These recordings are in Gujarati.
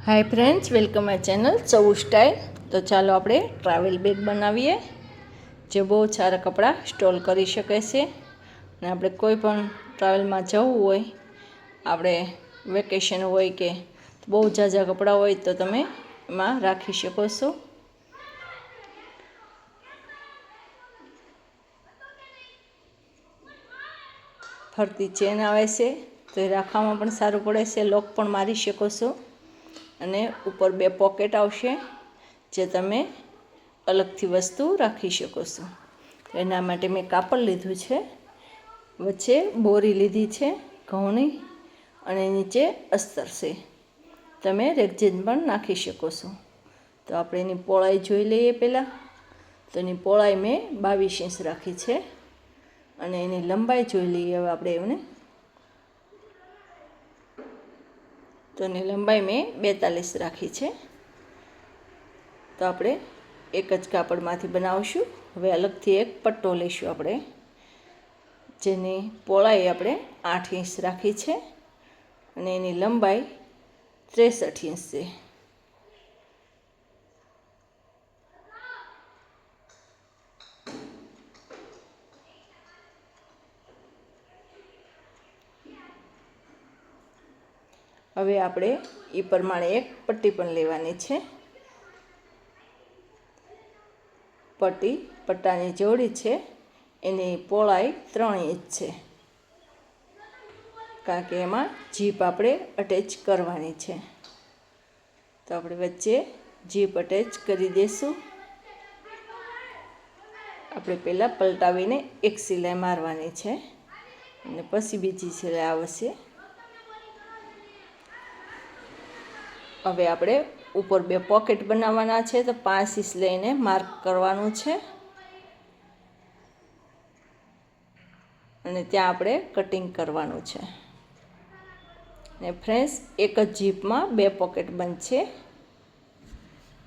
Hi friends, welcome my channel चौ स्टाइल। तो चलो આપણે ટ્રાવેલ બેગ બનાવીએ જે બહુ સારા કપડાં સ્ટોર કરી શકે છે અને આપણે કોઈ પણ ટ્રાવેલમાં જવું હોય, આપણે વેકેશન હોય કે બહુ ઝાઝા કપડાં હોય તો તમે એમાં રાખી શકો છો। ફરતી ચેન આવે છે તો એ રાખવામાં પણ સારું પડે છે, લોક પણ મારી શકો છો અને ઉપર બે પોકેટ આવશે જે તમે અલગથી વસ્તુ રાખી શકો છો। એના માટે મેં કાપડ લીધું છે, વચ્ચે બોરી લીધી છે ઘઉંની અને નીચે અસ્તર છે, તમે રેગઝીન પણ નાખી શકો છો। તો આપણે એની પહોળાઈ જોઈ લઈએ પહેલાં। તો એની પહોળાઈ મેં 22 ઇંચ રાખી છે અને એની લંબાઈ જોઈ લઈએ હવે આપણે એને। તો એની લંબાઈ મેં 42 રાખી છે। તો આપણે એક જ કાપડમાંથી બનાવશું। હવે અલગથી એક પટ્ટો લઈશું આપણે, જેની પહોળાઈ આપણે 8 ઇંચ રાખી છે અને એની લંબાઈ 63 ઇંચ છે। હવે આપણે એ પ્રમાણે એક પટ્ટી પણ લેવાની છે। પટ્ટાની જોડી છે એની પહોળાઈ 3 ઇંચ છે, કારણ કે એમાં જીપ આપણે અટેચ કરવાની છે। તો આપણે વચ્ચે જીપ અટેચ કરી દઈશું। આપણે પહેલાં પલટાવીને એક સિલાઈ મારવાની છે અને પછી બીજી સિલાઈ આવશે। હવે આપણે ઉપર બે પોકેટ બનાવવાના છે તો 5 ઇંચ લઈને માર્ક કરવાનું છે અને ત્યાં આપણે કટિંગ કરવાનું છે। ને ફ્રેન્ડ્સ, એક જ જીપમાં બે પોકેટ બનશે,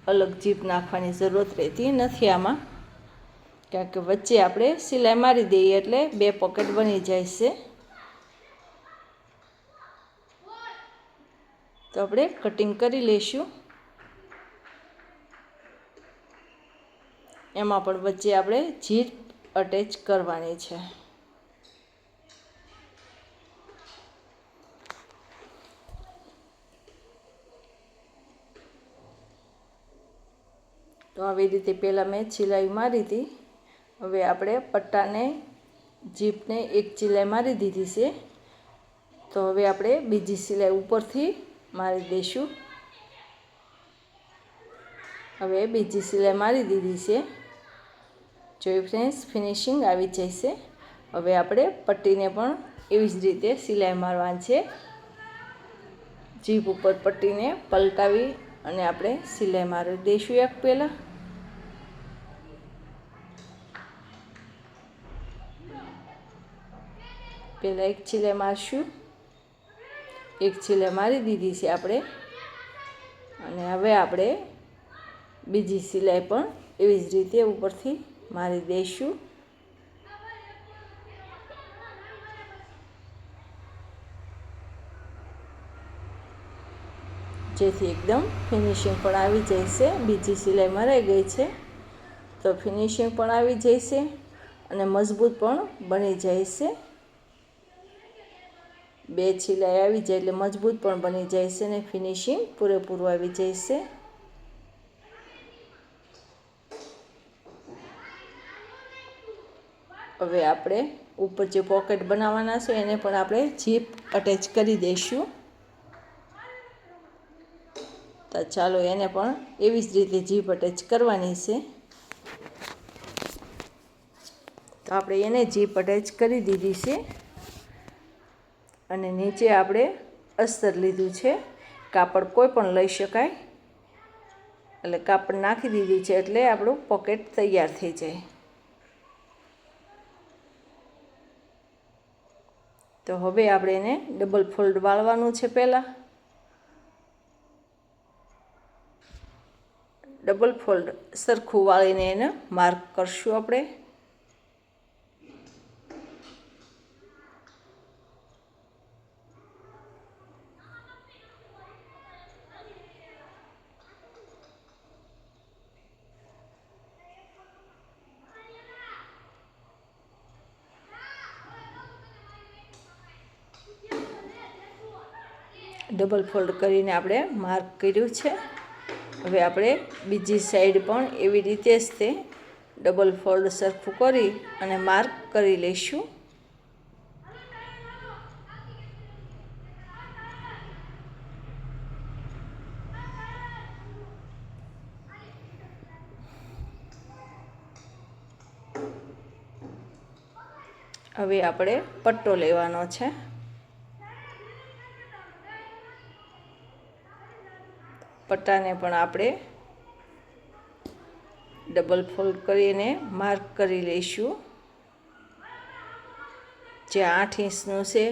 અલગ જીપ નાખવાની જરૂરત રહેતી નથી આમાં, કારણ કે વચ્ચે આપણે સિલાઈ મારી દઈએ એટલે બે પોકેટ બની જાય છે। તો આપણે કટિંગ કરી લઈશું। એમાં પણ વચ્ચે આપણે જીપ અટેચ કરવાની છે। તો આવી રીતે પહેલાં મેં સિલાઈ મારી હતી। હવે આપણે પટ્ટાને જીપને એક સિલાઈ મારી દીધી છે, તો હવે આપણે બીજી સિલાઈ ઉપરથી મારી દઈશું। હવે બીજી સિલાઈ મારી દીધી છે, જોઈ ફ્રેન્ડ્સ, ફિનિશિંગ આવી જશે। હવે આપણે પટ્ટીને પણ એવી જ રીતે સિલાઈ મારવાની છે। જીપ ઉપર પટ્ટીને પલટાવી અને આપણે સિલાઈ મારી દઈશું એક પહેલાં। એક સિલાઈ મારશું, એક સિલાઈ મારી દીધી છે આપણે અને હવે આપણે બીજી સિલાઈ પણ એવી જ રીતે ઉપરથી મારી દઈશું। જેથી એકદમ ફિનિશિંગ પણ આવી જશે। બીજી સિલાઈ મરાઈ ગઈ છે તો ફિનિશિંગ પણ આવી જશે અને મજબૂત પણ બની જશે। બે સિલાઈ આવી જાય એટલે મજબૂત પણ બની જાય છે અને ફિનિશિંગ પૂરેપૂરું આવી જશે। હવે આપણે ઉપર જે પોકેટ બનાવવાના છે એને પણ આપણે જીપ અટેચ કરી દઈશું। તો ચાલો એને પણ એવી જ રીતે જીપ અટેચ કરવાની છે। તો આપણે એને જીપ અટેચ કરી દીધી છે અને નીચે આપણે અસ્તર લીધું છે। કાપડ કોઈ પણ લઈ શકાય, એટલે કાપડ નાખી દીધું છે એટલે આપણું પોકેટ તૈયાર થઈ જાય। તો હવે આપણે એને ડબલ ફોલ્ડ વાળવાનું છે। પહેલાં ડબલ ફોલ્ડ સરખું વાળીને એને માર્ક કરશું આપણે। ડબલ ફોલ્ડ કરીને આપણે માર્ક કર્યું છે. હવે આપણે બીજી સાઈડ પણ એવી રીતે જ તે ડબલ ફોલ્ડ સરખું કરી અને માર્ક કરી લઈશું. હવે આપણે પટ્ટો લેવાનો છે. પટ્ટાને પણ આપણે ડબલ ફોલ્ડ કરીને માર્ક કરી લઈશું. જે 8 ઇંચનું છે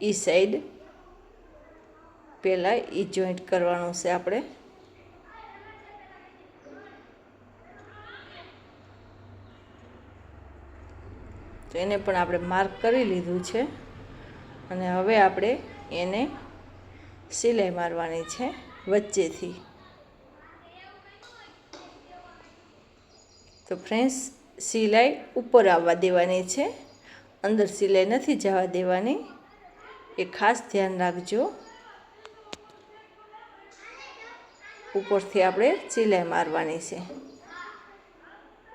એ સાઈડ પહેલાં એ જોઈન્ટ કરવાનું છે આપણે. તો એને પણ આપણે માર્ક કરી લીધું છે અને હવે આપણે એને સિલાઈ મારવાની છે વચ્ચેથી. તો ફ્રેન્ડ્સ, સિલાઈ ઉપર આવવા દેવાની છે, અંદર સિલાઈ નથી જવા દેવાની, એ ખાસ ધ્યાન રાખજો. ઉપરથી આપણે સિલાઈ મારવાની છે.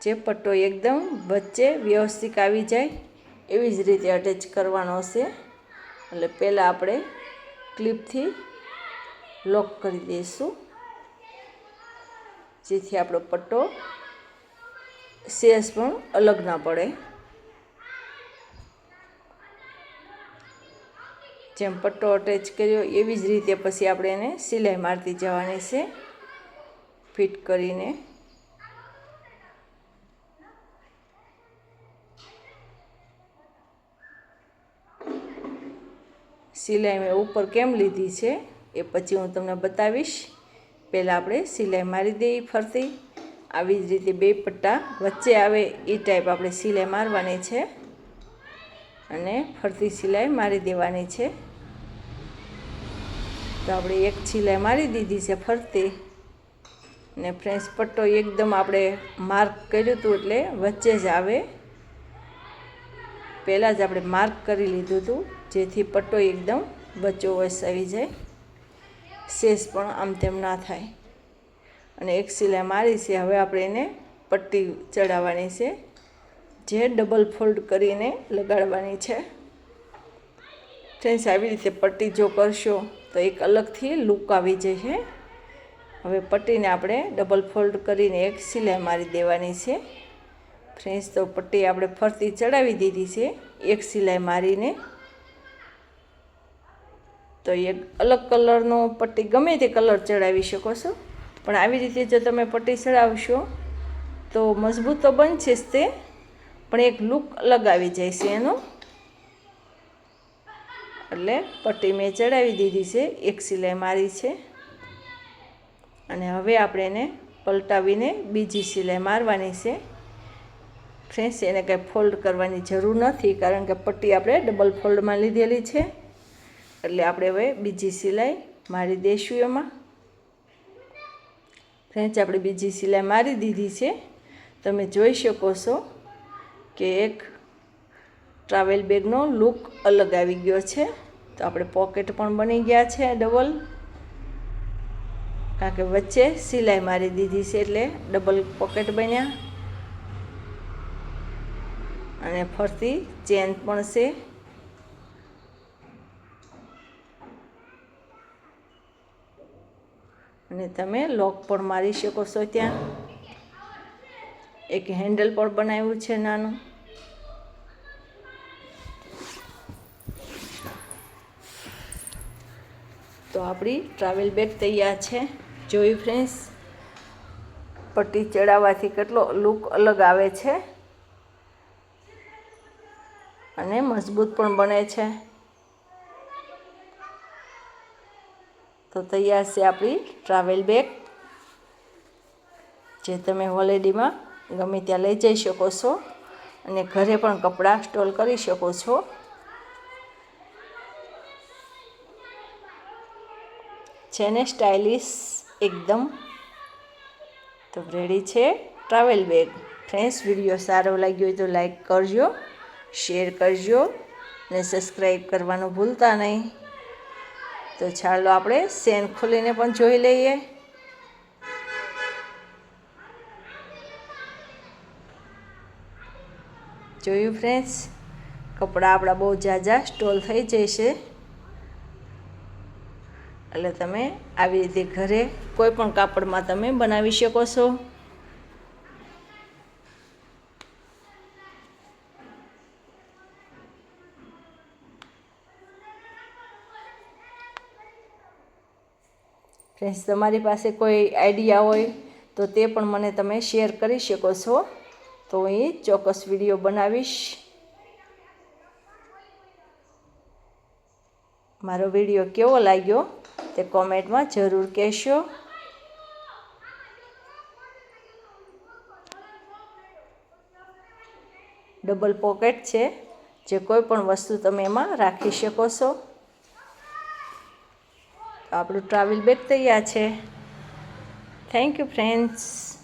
જે પટ્ટો એકદમ વચ્ચે વ્યવસ્થિત આવી જાય એવી જ રીતે અટેચ કરવાનો છે. એટલે પહેલાં આપણે ક્લિપથી લોક કરી દઈશું, જેથી આપણો પટ્ટો સેજ પણ અલગ ના પડે. જેમ પટ્ટો અટેચ કર્યો એવી જ રીતે પછી આપણે એને સિલાઈ મારતી જવાની છે ફિટ કરીને. સિલાઈ મેં ઉપર કેમ લીધી છે એ પછી હું તમને બતાવીશ. પહેલાં આપણે સિલાઈ મારી દઈએ ફરતી. આવી જ રીતે બે પટ્ટા વચ્ચે આવે એ ટાઈપ આપણે સિલાઈ મારવાની છે અને ફરતી સિલાઈ મારી દેવાની છે. તો આપણે એક સિલાઈ મારી દીધી છે ફરતી. ને ફ્રેન્ડ્સ, પટ્ટો એકદમ આપણે માર્ક કર્યું હતું એટલે વચ્ચે જ આવે. પહેલાં જ આપણે માર્ક કરી લીધું હતું, જેથી પટ્ટો એકદમ વચ્ચોવચ આવી જાય, સેજ પણ આમ તેમ ના થાય. અને એક સિલાઈ મારી છે. હવે આપણે એને પટ્ટી ચડાવવાની છે, જે ડબલ ફોલ્ડ કરીને લગાડવાની છે. ફ્રેન્ડ્સ, આવી રીતે પટ્ટી જો કરશો તો એક અલગથી લુક આવી જશે. હવે પટ્ટીને આપણે ડબલ ફોલ્ડ કરીને એક સિલાઈ મારી દેવાની છે. ફ્રેન્ડ્સ, તો પટ્ટી આપણે ફરતી ચડાવી દીધી છે એક સિલાઈ મારીને. તો એક અલગ કલરનો પટ્ટી ગમે તે કલર ચડાવી શકો છો, પણ આવી રીતે જો તમે પટ્ટી ચડાવશો તો મજબૂત તો બનશે જ તે, પણ એક લુક અલગ આવી જાય છે એનો. એટલે પટ્ટી મેં ચડાવી દીધી છે, એક સિલાઈ મારી છે. અને હવે આપણે એને પલટાવીને બીજી સિલાઈ મારવાની છે. ફ્રેન્ડ્સ, એને કંઈ ફોલ્ડ કરવાની જરૂર નથી, કારણ કે પટ્ટી આપણે ડબલ ફોલ્ડમાં લીધેલી છે. એટલે આપણે હવે બીજી સિલાઈ મારી દઈશું એમાં. ફ્રેન્ડ્સ, આપણે બીજી સિલાઈ મારી દીધી છે. તમે જોઈ શકો છો કે એક ટ્રાવેલ બેગનો લુક અલગ આવી ગયો છે. તો આપણે પોકેટ પણ બની ગયા છે ડબલ, કારણ કે વચ્ચે સિલાઈ મારી દીધી છે એટલે ડબલ પોકેટ બન્યા. અને ફરતી ચેન પણ છે. અને તમે લોક પણ મારી શકો છો. ત્યાં એક હેન્ડલ પણ બનાવ્યું છે નાનું. તો આપણી ટ્રાવેલ બેગ તૈયાર છે. જોયું ફ્રેન્ડ્સ, પટ્ટી ચડાવવાથી કેટલો લુક અલગ આવે છે અને મજબૂત પણ બને છે. તો તૈયાર છે આપણી ટ્રાવેલ બેગ, જે તમે હોલિડેમાં ગમે ત્યાં લઈ જઈ શકો છો અને ઘરે પણ કપડાં સ્ટોર કરી શકો છો. છે ને સ્ટાઇલિશ એકદમ. તો રેડી છે ટ્રાવેલ બેગ. ફ્રેન્ડ્સ, વિડીયો સારો લાગ્યો હોય તો લાઈક કરજો, શેર કરજો અને સબસ્ક્રાઈબ કરવાનું ભૂલતા નહીં. તો ચાલો આપણે ચેન ખોલીને પણ જોઈ લઈએ. જોયું ફ્રેન્ડ્સ, કપડાં આપણા બહુ ઝાઝા સ્ટોલ થઈ જશે. એટલે તમે આવી રીતે ઘરે કોઈ પણ કાપડમાં તમે બનાવી શકો છો. ફ્રેન્ડ્સ, તમારી પાસે કોઈ આઈડિયા હોય તો તે પણ મને તમે શેર કરી શકો છો. તો હું ચોક્કસ વિડીયો બનાવીશ. મારો વિડીયો કેવો લાગ્યો તે કોમેન્ટમાં જરૂર કહેશો. ડબલ પોકેટ છે, જે કોઈ પણ વસ્તુ તમે એમાં રાખી શકો છો. આપણું ટ્રાવેલ બેગ તૈયાર છે. Thank you friends.